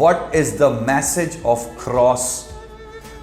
What is the message of cross?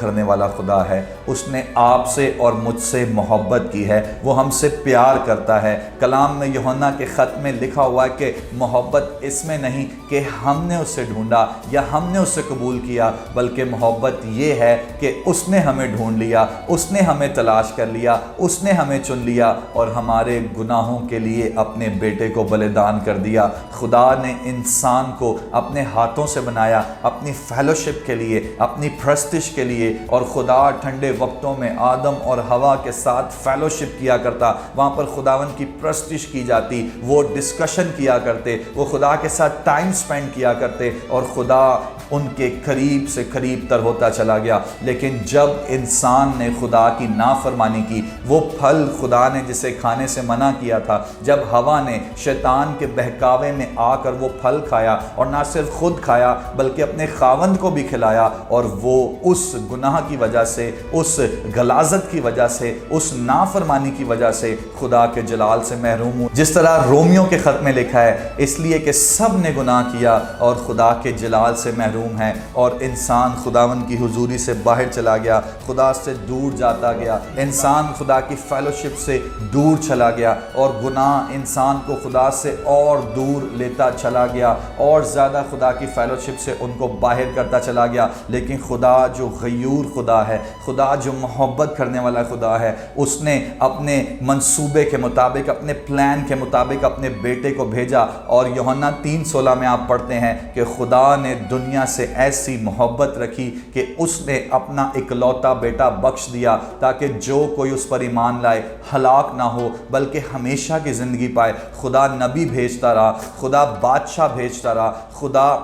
کرنے والا خدا ہے، اس نے آپ سے اور مجھ سے محبت کی ہے، وہ ہم سے پیار کرتا ہے۔ کلام میں یوحنا کے خط میں لکھا ہوا ہے کہ محبت اس میں نہیں کہ ہم نے اسے ڈھونڈا یا ہم نے اسے قبول کیا، بلکہ محبت یہ ہے کہ اس نے ہمیں ڈھونڈ لیا، اس نے ہمیں تلاش کر لیا، اس نے ہمیں چن لیا اور ہمارے گناہوں کے لیے اپنے بیٹے کو بلیدان کر دیا۔ خدا نے انسان کو اپنے ہاتھوں سے بنایا، اپنی فیلوشپ کے لیے، اپنی پرستش کے لیے، اور خدا ٹھنڈے وقتوں میں آدم اور حوا کے ساتھ فیلوشپ کیا کرتا، وہاں پر خداوند کی پرستش کی جاتی، وہ ڈسکشن کیا کرتے، وہ خدا کے ساتھ ٹائم سپینڈ کیا کرتے، اور خدا ان کے قریب سے قریب تر ہوتا چلا گیا۔ لیکن جب انسان نے خدا کی نافرمانی کی، وہ پھل خدا نے جسے کھانے سے منع کیا تھا، جب حوا نے شیطان کے بہکاوے میں آ کر وہ پھل کھایا، اور نہ صرف خود کھایا بلکہ اپنے خاوند کو بھی کھلایا، اور وہ اس گناہ کی وجہ سے، اس غلاظت کی وجہ سے، اس نافرمانی کی وجہ سے خدا کے جلال سے محروم ہوئے۔ جس طرح رومیوں کے خط میں لکھا ہے، اس لیے کہ سب نے گناہ کیا اور خدا کے جلال سے محروم ہے، اور انسان خداوند کی حضوری سے باہر چلا گیا، خدا سے دور جاتا گیا، انسان خدا کی فیلوشپ سے دور چلا گیا، اور گناہ انسان کو خدا سے اور دور لیتا چلا گیا، اور زیادہ خدا کی فیلوشپ سے ان کو باہر کرتا چلا گیا۔ لیکن خدا جو غیور خدا ہے، خدا جو محبت کرنے والا خدا ہے، اس نے اپنے منصوبے کے مطابق، اپنے پلان کے مطابق اپنے بیٹے کو بھیجا، اور یوحنا 3:16 میں آپ پڑھتے ہیں کہ خدا نے دنیا سے ایسی محبت رکھی کہ اس نے اپنا اکلوتا بیٹا بخش دیا، تاکہ جو کوئی اس پر ایمان لائے ہلاک نہ ہو بلکہ ہمیشہ کی زندگی پائے۔ خدا نبی بھیجتا رہا، خدا بادشاہ بھیجتا رہا، خدا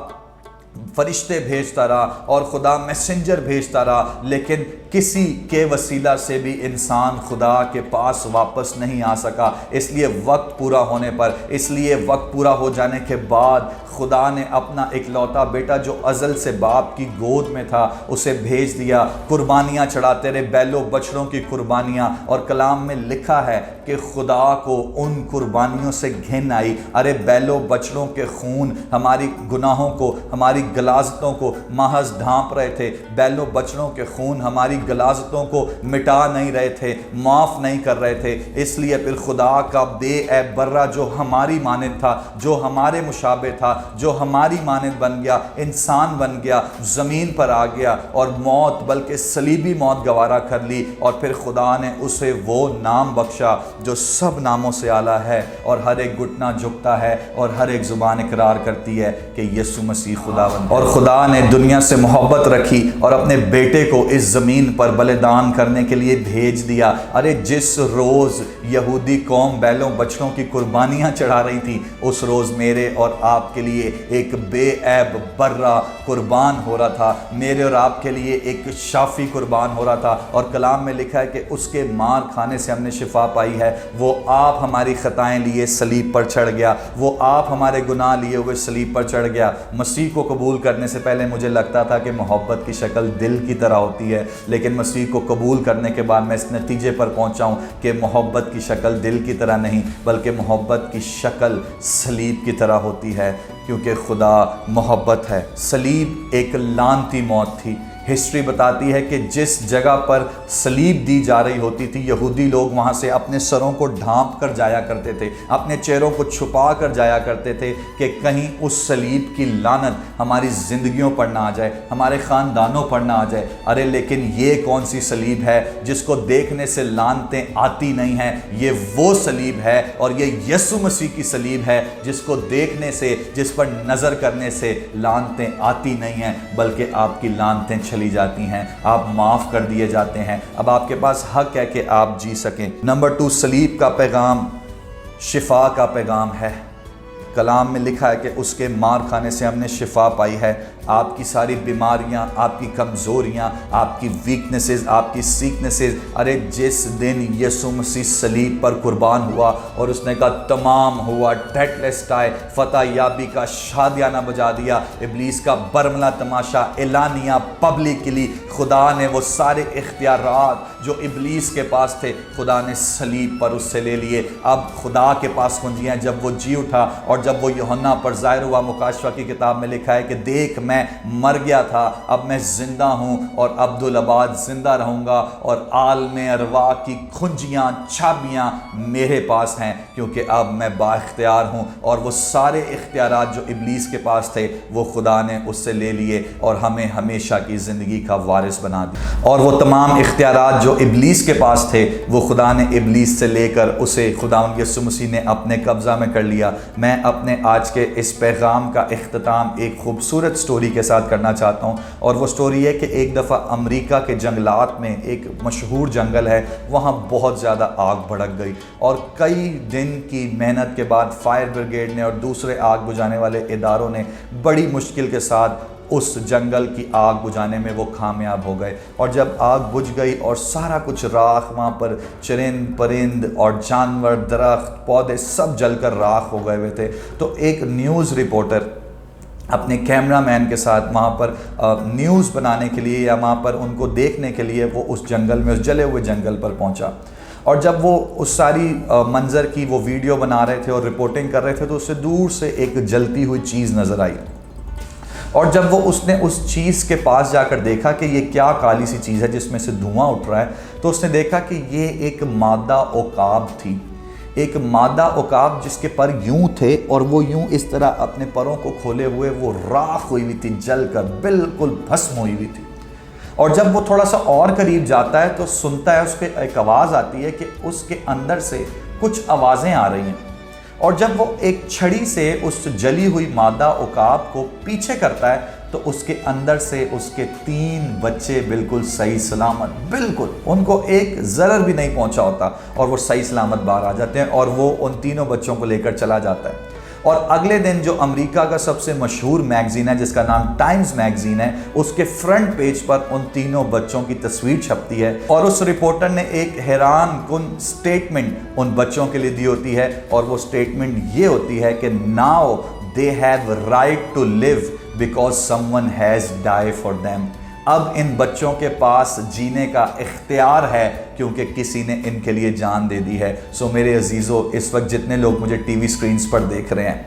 فرشتے بھیجتا رہا، اور خدا میسنجر بھیجتا رہا، لیکن کسی کے وسیلہ سے بھی انسان خدا کے پاس واپس نہیں آ سکا۔ اس لیے وقت پورا ہونے پر، اس لیے وقت پورا ہو جانے کے بعد خدا نے اپنا اکلوتا بیٹا جو ازل سے باپ کی گود میں تھا اسے بھیج دیا۔ قربانیاں چڑھاتے رہے، بیلوں بچڑوں کی قربانیاں، اور کلام میں لکھا ہے کہ خدا کو ان قربانیوں سے گھن آئی۔ ارے بیلوں بچڑوں کے خون ہماری گناہوں کو، ہماری غلاظتوں کو محض ڈھانپ رہے تھے، بیلوں بچڑوں کے خون ہماری غلاظتوں کو مٹا نہیں رہے تھے، معاف نہیں کر رہے تھے۔ اس لیے پھر خدا کا بے عیب برہ جو ہماری مانند تھا، جو ہمارے مشابہ تھا، جو ہماری مانند بن گیا، انسان بن گیا، زمین پر آ گیا، اور موت بلکہ صلیبی موت گوارا کر لی، اور پھر خدا نے اسے وہ نام بخشا جو سب ناموں سے اعلیٰ ہے، اور ہر ایک گھٹنا جھکتا ہے اور ہر ایک زبان اقرار کرتی ہے کہ یسوع مسیح خداوند ہے۔ اور خدا نے دنیا سے محبت رکھی اور اپنے بیٹے کو اس زمین پر بلیدان کرنے کے لیے بھیج دیا۔ ارے جس روز یہودی قوم بیلوں بچڑوں کی قربانیاں چڑھا رہی تھی، اس روز میرے اور آپ کے لیے ایک بے عیب برہ قربان ہو رہا تھا، میرے اور آپ کے لیے ایک شافی قربان ہو رہا تھا، اور کلام میں لکھا ہے کہ اس کے مار کھانے سے ہم نے شفا پائی ہے۔ وہ آپ ہماری خطائیں لیے صلیب پر چڑھ گیا، وہ آپ ہمارے گناہ لیے ہوئے صلیب پر چڑھ گیا۔ مسیح کو قبول کرنے سے پہلے مجھے لگتا تھا کہ محبت کی شکل دل کی طرح ہوتی ہے، لیکن مسیح کو قبول کرنے کے بعد میں اس نتیجے پر پہنچا ہوں کہ محبت کی شکل دل کی طرح نہیں بلکہ محبت کی شکل صلیب کی طرح ہوتی ہے، کیونکہ خدا محبت ہے۔ صلیب ایک لعنتی موت تھی۔ ہسٹری بتاتی ہے کہ جس جگہ پر صلیب دی جا رہی ہوتی تھی، یہودی لوگ وہاں سے اپنے سروں کو ڈھانپ کر جایا کرتے تھے، اپنے چہروں کو چھپا کر جایا کرتے تھے کہ کہیں اس صلیب کی لعنت ہماری زندگیوں پر نہ آ جائے، ہمارے خاندانوں پر نہ آ جائے۔ ارے لیکن یہ کون سی صلیب ہے جس کو دیکھنے سے لعنتیں آتی نہیں ہیں؟ یہ وہ صلیب ہے، اور یہ یسوع مسیح کی صلیب ہے جس کو دیکھنے سے، جس پر نظر کرنے سے لعنتیں آتی نہیں ہیں بلکہ آپ کی لعنتیں چلی جاتی ہیں، آپ معاف کر دیے جاتے ہیں۔ اب آپ کے پاس حق ہے کہ آپ جی سکیں۔ نمبر 2، صلیب کا پیغام شفا کا پیغام ہے۔ کلام میں لکھا ہے کہ اس کے مار کھانے سے ہم نے شفا پائی ہے۔ آپ کی ساری بیماریاں، آپ کی کمزوریاں، آپ کی ویکنسز، آپ کی سیکنسز، ارے جس دن یسوع مسیح صلیب پر قربان ہوا اور اس نے کہا تمام ہوا، ٹیٹلیسٹائے، فتح یابی کا شادیانہ بجا دیا، ابلیس کا برملا تماشا اعلانیہ پبلکلی، خدا نے وہ سارے اختیارات جو ابلیس کے پاس تھے خدا نے صلیب پر اس سے لے لیے۔ اب خدا کے پاس کنجیاں، جب وہ جی اٹھا اور جب وہ یوحنا پر ظاہر ہوا، مکاشفہ کی کتاب میں لکھا ہے کہ دیکھ میں مر گیا تھا، اب میں زندہ ہوں اور عبدالآباد زندہ رہوں گا، اور عالم ارواح کی کنجیاں چابیاں میرے پاس ہیں، کیونکہ اب میں با اختیار ہوں، اور وہ سارے اختیارات جو ابلیس کے پاس تھے وہ خدا نے اس سے لے لیے اور ہمیں ہمیشہ کی زندگی کا وارث بنا دیا۔ اور وہ تمام اختیارات جو ابلیس کے پاس تھے وہ خدا نے ابلیس سے لے کر اسے خداوند یسوع مسیح نے اپنے قبضہ میں کر لیا۔ میں اپنے آج کے اس پیغام کا اختتام ایک خوبصورت سٹوری کے ساتھ کرنا چاہتا ہوں، اور وہ سٹوری ہے کہ ایک دفعہ امریکہ کے جنگلات میں ایک مشہور جنگل ہے، وہاں بہت زیادہ آگ بھڑک گئی، اور کئی دن کی محنت کے بعد فائر بریگیڈ نے اور دوسرے آگ بجھانے والے اداروں نے بڑی مشکل کے ساتھ اس جنگل کی آگ بجھانے میں وہ کامیاب ہو گئے۔ اور جب آگ بجھ گئی اور سارا کچھ راکھ، وہاں پر چرند پرند اور جانور، درخت، پودے سب جل کر راکھ ہو گئے ہوئے تھے، تو ایک نیوز رپورٹر اپنے کیمرہ مین کے ساتھ وہاں پر نیوز بنانے کے لیے یا وہاں پر ان کو دیکھنے کے لیے وہ اس جنگل میں، اس جلے ہوئے جنگل پر پہنچا، اور جب وہ اس ساری منظر کی وہ ویڈیو بنا رہے تھے اور رپورٹنگ کر رہے تھے تو اس سے دور سے ایک جلتی ہوئی چیز نظر آئی، اور جب وہ اس نے اس چیز کے پاس جا کر دیکھا کہ یہ کیا کالی سی چیز ہے جس میں سے دھواں اٹھ رہا ہے، تو اس نے دیکھا کہ یہ ایک مادہ عقاب تھی، ایک مادہ عقاب جس کے پر یوں تھے اور وہ یوں اس طرح اپنے پروں کو کھولے ہوئے وہ راکھ ہوئی ہوئی تھی، جل کر بالکل بھسم ہوئی ہوئی تھی۔ اور جب وہ تھوڑا سا اور قریب جاتا ہے تو سنتا ہے، اس پہ ایک آواز آتی ہے کہ اس کے اندر سے کچھ آوازیں آ رہی ہیں، اور جب وہ ایک چھڑی سے اس جلی ہوئی مادہ عقاب کو پیچھے کرتا ہے تو اس کے اندر سے اس کے 3 بچے بالکل صحیح سلامت، بالکل ان کو ایک ضرر بھی نہیں پہنچا ہوتا، اور وہ صحیح سلامت باہر آ جاتے ہیں، اور وہ ان تینوں بچوں کو لے کر چلا جاتا ہے۔ اور اگلے دن جو امریکہ کا سب سے مشہور میگزین ہے جس کا نام ٹائمز میگزین ہے، اس کے فرنٹ پیج پر ان تینوں بچوں کی تصویر چھپتی ہے، اور اس رپورٹر نے ایک حیران کن سٹیٹمنٹ ان بچوں کے لیے دی ہوتی ہے، اور وہ سٹیٹمنٹ یہ ہوتی ہے کہ now they have right to live because someone has die for them, اب ان بچوں کے پاس جینے کا اختیار ہے کیونکہ کسی نے ان کے لیے جان دے دی ہے۔ سو میرے عزیزو، اس وقت جتنے لوگ مجھے ٹی وی سکرینز پر دیکھ رہے ہیں،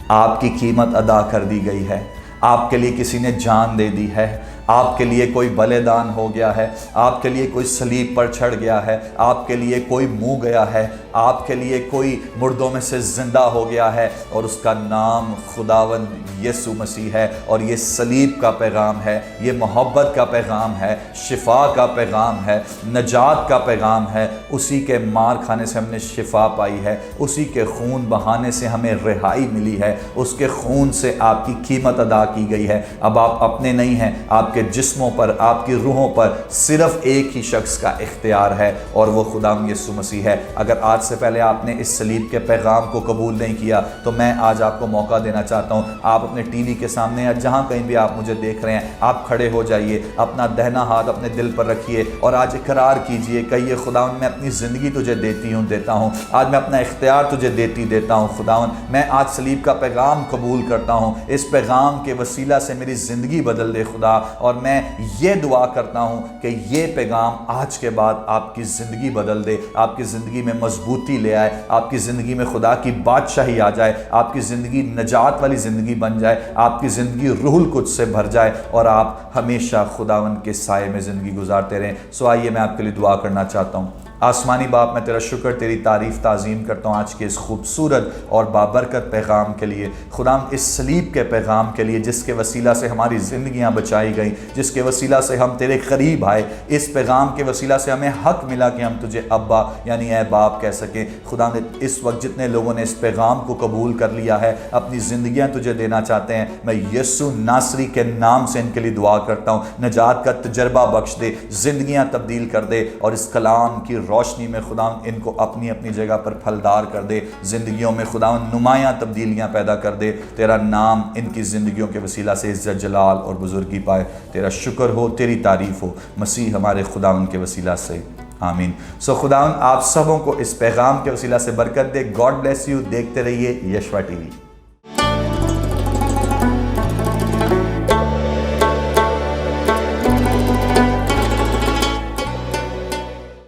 آپ کی قیمت ادا کر دی گئی ہے، آپ کے لیے کسی نے جان دے دی ہے، آپ کے لیے کوئی بلیدان ہو گیا ہے، آپ کے لیے کوئی صلیب پر چڑھ گیا ہے، آپ کے لیے کوئی منہ گیا ہے، آپ کے لیے کوئی مردوں میں سے زندہ ہو گیا ہے، اور اس کا نام خداوند یسوع مسیح ہے، اور یہ صلیب کا پیغام ہے، یہ محبت کا پیغام ہے، شفا کا پیغام ہے، نجات کا پیغام ہے۔ اسی کے مار کھانے سے ہم نے شفا پائی ہے، اسی کے خون بہانے سے ہمیں رہائی ملی ہے، اس کے خون سے آپ کی قیمت ادا کی گئی ہے۔ اب آپ اپنے نہیں ہیں، آپ کے جسموں پر، آپ کی روحوں پر صرف ایک ہی شخص کا اختیار ہے، اور وہ خداوند یسوع مسیح ہے۔ اگر آج سے پہلے آپ نے اس صلیب کے پیغام کو قبول نہیں کیا تو میں آج آپ کو موقع دینا چاہتا ہوں، آپ اپنے ٹی وی کے سامنے یا جہاں کہیں بھی آپ مجھے دیکھ رہے ہیں، آپ کھڑے ہو جائیے، اپنا دہنا ہاتھ اپنے دل پر رکھیے اور آج اقرار کیجئے، کہیے خداوند میں اپنی زندگی تجھے دیتا ہوں، آج میں اپنا اختیار تجھے دیتا ہوں خداوند، میں آج صلیب کا پیغام قبول کرتا ہوں، اس پیغام کے وسیلہ سے میری زندگی بدل دے خدا، اور میں یہ دعا کرتا ہوں کہ یہ پیغام آج کے بعد آپ کی زندگی بدل دے، آپ کی زندگی میں مضبوطی لے آئے، آپ کی زندگی میں خدا کی بادشاہی آ جائے، آپ کی زندگی نجات والی زندگی بن جائے، آپ کی زندگی روح القدس سے بھر جائے، اور آپ ہمیشہ خداوند کے سائے میں زندگی گزارتے رہیں۔ سو آئیے میں آپ کے لیے دعا کرنا چاہتا ہوں۔ آسمانی باپ، میں تیرا شکر، تیری تعریف تعظیم کرتا ہوں آج کے اس خوبصورت اور بابرکت پیغام کے لیے، خدا اس صلیب کے پیغام کے لیے جس کے وسیلہ سے ہماری زندگیاں بچائی گئیں، جس کے وسیلہ سے ہم تیرے قریب آئے، اس پیغام کے وسیلہ سے ہمیں حق ملا کہ ہم تجھے ابا یعنی اے باپ کہہ سکیں۔ خدا نے اس وقت جتنے لوگوں نے اس پیغام کو قبول کر لیا ہے، اپنی زندگیاں تجھے دینا چاہتے ہیں، میں یسوع ناصری کے نام سے ان کے لیے دعا کرتا ہوں، نجات کا تجربہ بخش دے، زندگیاں تبدیل کر دے، اور اس کلام کی روشنی میں خداوند ان کو اپنی اپنی جگہ پر پھلدار کر دے، زندگیوں میں خداوند نمایاں تبدیلیاں پیدا کر دے، تیرا نام ان کی زندگیوں کے وسیلہ سے عزت جلال اور بزرگی پائے۔ تیرا شکر ہو، تیری تعریف ہو، مسیح ہمارے خداوند کے وسیلہ سے، آمین۔ سو خداوند آپ سبوں کو اس پیغام کے وسیلہ سے برکت دے۔ God bless you. دیکھتے رہیے یشوا ٹی وی۔